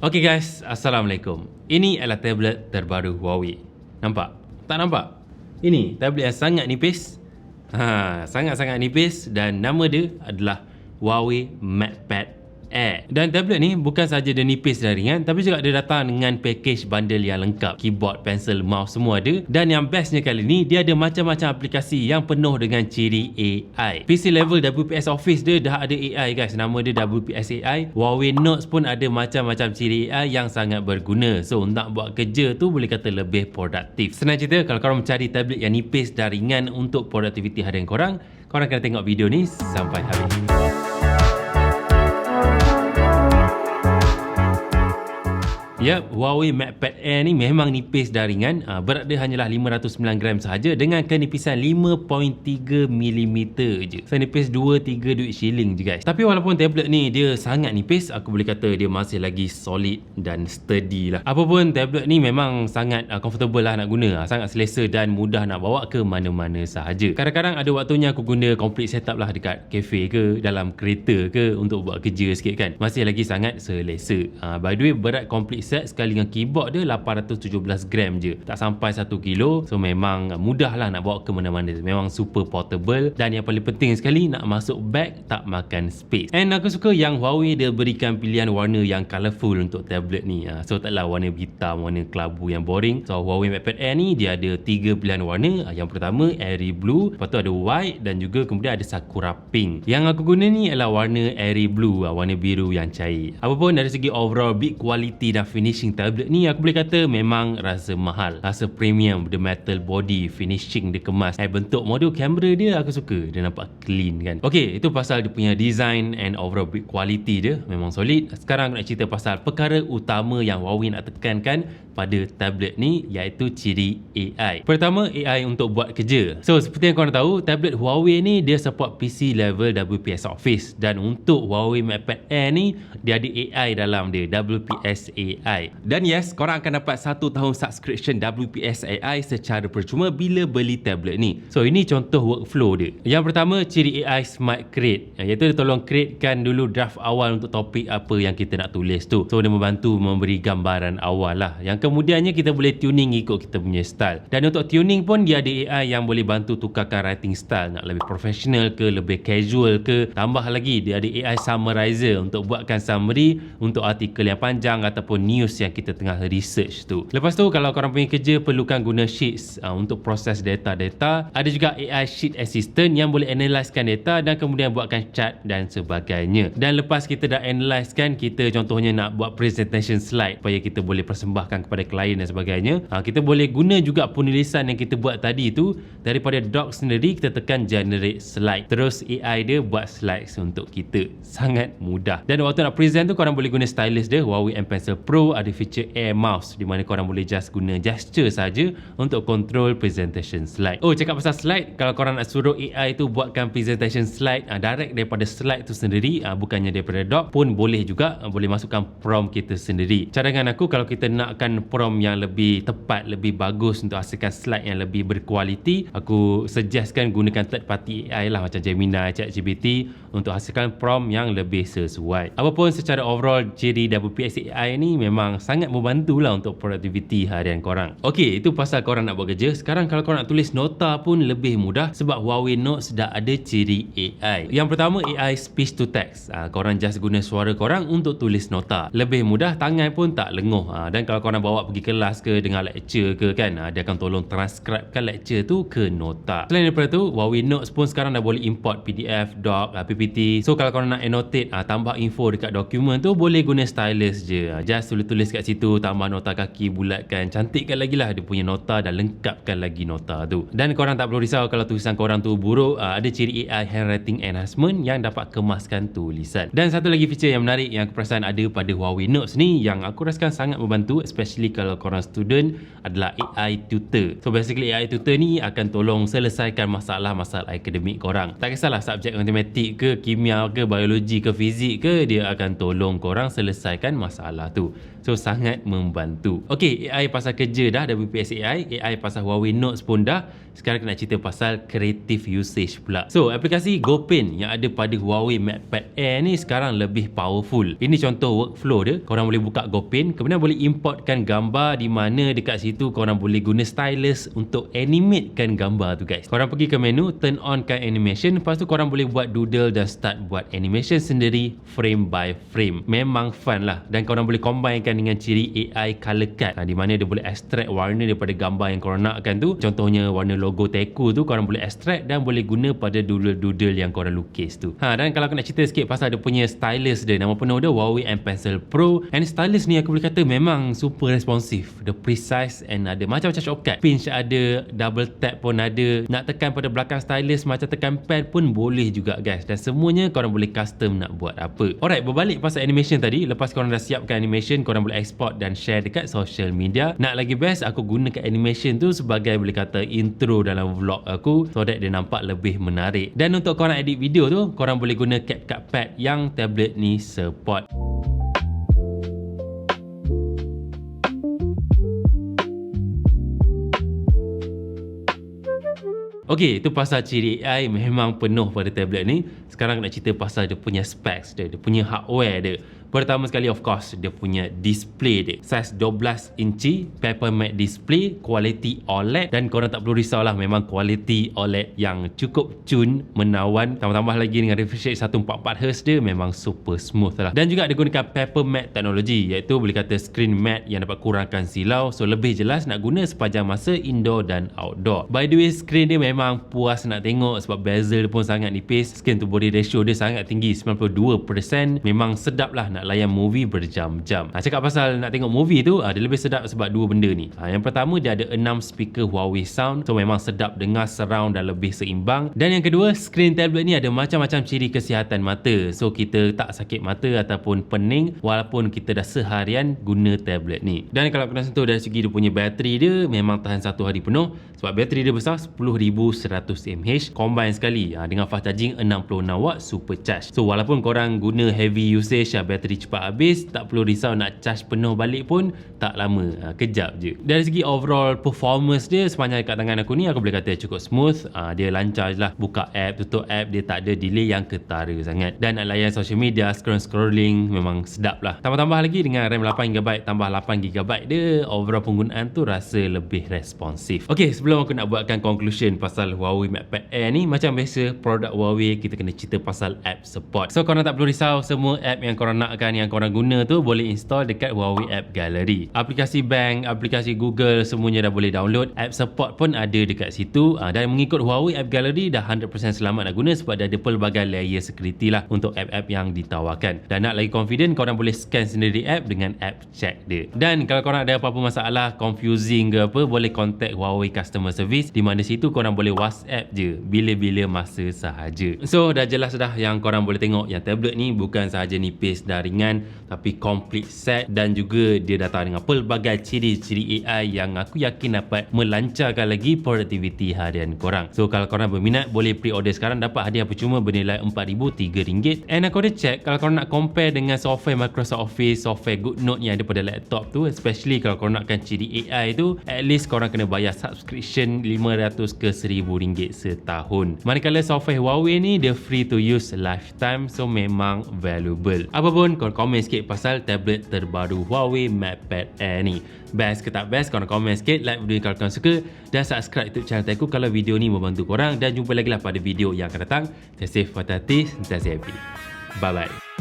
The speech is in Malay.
Okay guys, Assalamualaikum. Ini adalah tablet terbaru Huawei. Nampak? Tak nampak? Ini tablet yang sangat nipis. Sangat-sangat nipis dan nama dia adalah Huawei MatePad Air. Dan tablet ni bukan saja dia nipis dan ringan, tapi juga dia datang dengan package bundle yang lengkap. Keyboard, pencil, mouse semua ada. Dan yang bestnya kali ni, dia ada macam-macam aplikasi yang penuh dengan ciri AI. PC level WPS Office dia dah ada AI guys. Nama dia WPS AI. Huawei Notes pun ada macam-macam ciri AI yang sangat berguna. So nak buat kerja tu boleh kata lebih produktif. Senang cerita, kalau korang mencari tablet yang nipis dan ringan untuk produktiviti harian korang kena tengok video ni sampai habis. Yap, Huawei MatePad Air ni memang nipis dan ringan. Berat dia hanyalah 509 gram sahaja dengan kenipisan 5.3mm je. Senipis 2-3 duit shilling je guys. Tapi walaupun tablet ni dia sangat nipis, aku boleh kata dia masih lagi solid dan sturdy lah. Apapun tablet ni memang sangat comfortable lah nak guna. Sangat selesa dan mudah nak bawa ke mana-mana sahaja. Kadang-kadang ada waktunya aku guna complete setup lah dekat cafe ke, dalam kereta ke untuk buat kerja sikit kan. Masih lagi sangat selesa. By the way, berat complete set sekali dengan keyboard dia 817 gram je, tak sampai 1 kilo. So memang mudah lah nak bawa ke mana-mana. Memang super portable dan yang paling penting sekali, nak masuk bag tak makan space. And aku suka yang Huawei dia berikan pilihan warna yang colourful untuk tablet ni. So taklah warna hitam, warna kelabu yang boring. So Huawei MatePad Air ni dia ada 3 pilihan warna. Yang pertama airy blue, lepas tu ada white dan juga kemudian ada sakura pink. Yang aku guna ni adalah warna airy blue, warna biru yang cair. Apapun dari segi overall build quality dan finishing tablet ni, aku boleh kata memang rasa mahal, rasa premium. The metal body, finishing dia kemas, bentuk modul kamera dia aku suka, dia nampak clean kan. Okay, itu pasal dia punya design and overall build quality dia memang solid. Sekarang aku nak cerita pasal perkara utama yang Huawei nak tekankan pada tablet ni, iaitu ciri AI. Pertama, AI untuk buat kerja. So seperti yang korang tahu, tablet Huawei ni dia support PC level WPS Office, dan untuk Huawei MatePad Air ni dia ada AI dalam dia, WPS AI. Dan yes, korang akan dapat 1 tahun subscription WPS AI secara percuma bila beli tablet ni. So ini contoh workflow dia. Yang pertama, ciri AI Smart Create, iaitu dia tolong createkan dulu draft awal untuk topik apa yang kita nak tulis tu. So dia membantu memberi gambaran awal lah. Yang kemudiannya kita boleh tuning ikut kita punya style. Dan untuk tuning pun dia ada AI yang boleh bantu tukarkan writing style, nak lebih professional ke, lebih casual ke. Tambah lagi dia ada AI Summarizer untuk buatkan summary untuk artikel yang panjang ataupun news yang kita tengah research tu. Lepas tu kalau korang punya kerja perlukan guna Sheets untuk proses data-data, ada juga AI Sheet Assistant yang boleh analysekan data dan kemudian buatkan chart dan sebagainya. Dan lepas kita dah analysekan, kita contohnya nak buat presentation slide supaya kita boleh persembahkan kepada klien dan sebagainya, kita boleh guna juga penulisan yang kita buat tadi tu. Daripada doc sendiri kita tekan generate slide, terus AI dia buat slides untuk kita. Sangat mudah. Dan waktu nak present tu korang boleh guna stylus dia, Huawei M Pencil Pro. Ada feature Air Mouse di mana korang boleh just guna gesture saja untuk control presentation slide. Oh, cakap pasal slide, kalau korang nak suruh AI tu buatkan presentation slide direct daripada slide tu sendiri, bukannya daripada doc pun boleh juga. Boleh masukkan prompt kita sendiri. Cadangan aku, kalau kita nakkan prompt yang lebih tepat, lebih bagus untuk hasilkan slide yang lebih berkualiti, aku suggestkan gunakan third party AI lah, macam Gemini, ChatGPT, untuk hasilkan prompt yang lebih sesuai. Apapun secara overall, ciri WPS AI ni memang sangat membantulah untuk produktiviti harian korang. Okey, itu pasal korang nak buat kerja. Sekarang kalau korang nak tulis nota pun lebih mudah sebab Huawei Notes dah ada ciri AI. Yang pertama, AI Speech to Text. Korang just guna suara korang untuk tulis nota. Lebih mudah, tangan pun tak lenguh. Dan kalau korang bawa pergi kelas ke, dengar lecture ke kan, dia akan tolong transcribekan lecture tu ke nota. Selain daripada tu, Huawei Notes pun sekarang dah boleh import PDF, doc, PPT. So kalau korang nak annotate, tambah info dekat dokumen tu, boleh guna stylus je. Just tulis kat situ, tambah nota kaki, bulatkan, cantikkan lagi lah dia punya nota dan lengkapkan lagi nota tu. Dan korang tak perlu risau kalau tulisan korang tu buruk. Ada ciri AI Handwriting Enhancement yang dapat kemaskan tulisan. Dan satu lagi feature yang menarik yang aku perasan ada pada Huawei Notes ni, yang aku rasakan sangat membantu, especially especially kalau korang student, adalah AI tutor. So basically AI tutor ni akan tolong selesaikan masalah-masalah akademik korang. Tak kisahlah subjek matematik ke, kimia ke, biologi ke, fizik ke, dia akan tolong korang selesaikan masalah tu. So sangat membantu. Okay, AI pasal kerja dah, WPS AI pasal Huawei Notes pun dah. Sekarang kita nak cerita pasal creative usage pula. So aplikasi GoPen yang ada pada Huawei MatePad Air ni sekarang lebih powerful. Ini contoh workflow dia. Korang boleh buka GoPen, kemudian boleh importkan gambar di mana dekat situ korang boleh guna stylus untuk animatekan gambar tu guys. Korang pergi ke menu, turn on kan animation, lepas tu korang boleh buat doodle dan start buat animation sendiri frame by frame. Memang fun lah, dan korang boleh combinekan dengan ciri AI color cut, di mana dia boleh extract warna daripada gambar yang korang nakkan tu. Contohnya warna logo Teku tu korang boleh extract dan boleh guna pada doodle-doodle yang korang lukis tu. Dan kalau aku nak cerita sikit pasal dia punya stylus dia, nama penuh dia Huawei M Pencil Pro, and stylus ni aku boleh kata memang super responsif. Dia precise and ada macam-macam shortcut. Pinch ada, double tap pun ada, nak tekan pada belakang stylus macam tekan pad pun boleh juga guys, dan semuanya korang boleh custom nak buat apa. Alright, berbalik pasal animation tadi, lepas korang dah siapkan animation, korang boleh export dan share dekat social media. Nak lagi best, aku gunakan animation tu sebagai boleh kata intro dalam vlog aku, so that dia nampak lebih menarik. Dan untuk korang edit video tu, korang boleh guna CapCut Pad yang tablet ni support. Okey, itu pasal ciri AI memang penuh pada tablet ni. Sekarang nak cerita pasal dia punya specs dia punya hardware dia. Pertama sekali of course dia punya display dia. Saiz 12 inci, paper matte display, quality OLED, dan korang tak perlu risau lah, memang quality OLED yang cukup cun, menawan. Tambah-tambah lagi dengan refresh rate 144Hz dia memang super smooth lah. Dan juga dia gunakan paper matte teknologi, iaitu boleh kata screen matte yang dapat kurangkan silau, so lebih jelas nak guna sepanjang masa indoor dan outdoor. By the way, screen dia memang puas nak tengok sebab bezel dia pun sangat nipis. Skin to body ratio dia sangat tinggi, 92%. Memang sedap lah nak layan movie berjam-jam. Cakap pasal nak tengok movie tu, dia lebih sedap sebab dua benda ni. Yang pertama, dia ada 6 speaker Huawei Sound, so memang sedap dengar surround dan lebih seimbang. Dan yang kedua, screen tablet ni ada macam-macam ciri kesihatan mata, so kita tak sakit mata ataupun pening walaupun kita dah seharian guna tablet ni. Dan kalau kena sentuh dari segi dia punya bateri dia, memang tahan 1 hari penuh sebab bateri dia besar 10,100 mAh, combine sekali dengan fast charging 66 watt super charge. So walaupun korang guna heavy usage, bateri cepat habis, tak perlu risau nak charge penuh balik pun tak lama, kejap je. Dari segi overall performance dia, sepanjang kat tangan aku ni, aku boleh kata cukup smooth. Dia lancar je lah, buka app, tutup app, dia tak ada delay yang ketara sangat. Dan nak layan social media, scrolling memang sedap lah. Tambah-tambah lagi dengan RAM 8GB tambah 8GB dia, overall penggunaan tu rasa lebih responsif. Ok, sebelum aku nak buatkan conclusion pasal Huawei MatePad Air ni, macam biasa produk Huawei kita kena cerita pasal app support. So korang tak perlu risau, semua app yang korang nakkan, yang korang guna tu boleh install dekat Huawei App Gallery. Aplikasi bank, aplikasi Google, semuanya dah boleh download. App support pun ada dekat situ. Dan mengikut Huawei App Gallery dah 100% selamat nak guna sebab dah ada pelbagai layer security lah untuk app-app yang ditawarkan. Dan nak lagi confident, korang boleh scan sendiri app dengan app check dia. Dan kalau korang ada apa-apa masalah, confusing ke apa, boleh contact Huawei Customer Service, di mana situ korang boleh WhatsApp je bila-bila masa sahaja. So dah jelas dah yang korang boleh tengok yang tablet ni bukan sahaja nipis dan ringan, tapi complete set, dan juga dia datang dengan pelbagai ciri-ciri AI yang aku yakin dapat melancarkan lagi produktiviti harian korang. So kalau korang berminat, boleh pre-order sekarang, dapat hadiah percuma bernilai RM4,003. And aku ada check, kalau korang nak compare dengan software Microsoft Office, software GoodNote yang ada pada laptop tu, especially kalau korang nakkan ciri AI tu, at least korang kena bayar subscription RM500 ke RM1,000 setahun. Manakala software Huawei ni dia free to use lifetime, so memang valuable. Apapun, korang komen sikit pasal tablet terbaru Huawei MatePad Air ni. Best ke tak best? Korang komen sikit, like video ni kalau korang suka, dan subscribe YouTube channel aku kalau video ni membantu korang. Dan jumpa lagi lah pada video yang akan datang. Stay safe, hati-hati, stay happy. Bye bye.